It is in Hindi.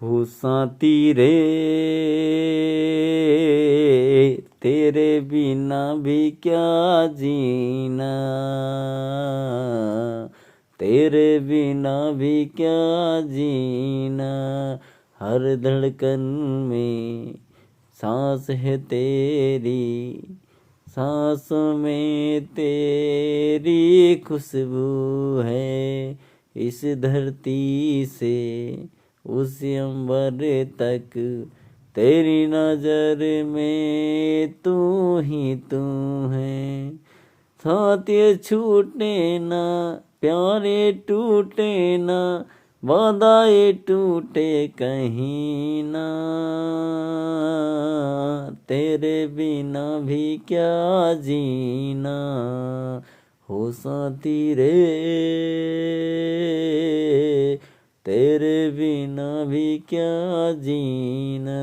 हो साथी रे तेरे बिना भी क्या जीना, तेरे बिना भी क्या जीना। हर धड़कन में सांस है तेरी, सांसों में तेरी खुशबू है। इस धरती से उस अंबर तक तेरी नजर में तू ही तू है। साथ ये छूटे ना, प्यारे टूटे ना, वादा ये टूटे कहीं ना। तेरे बिना भी क्या जीना, हो साथी रे तेरे बिना भी क्या जीना।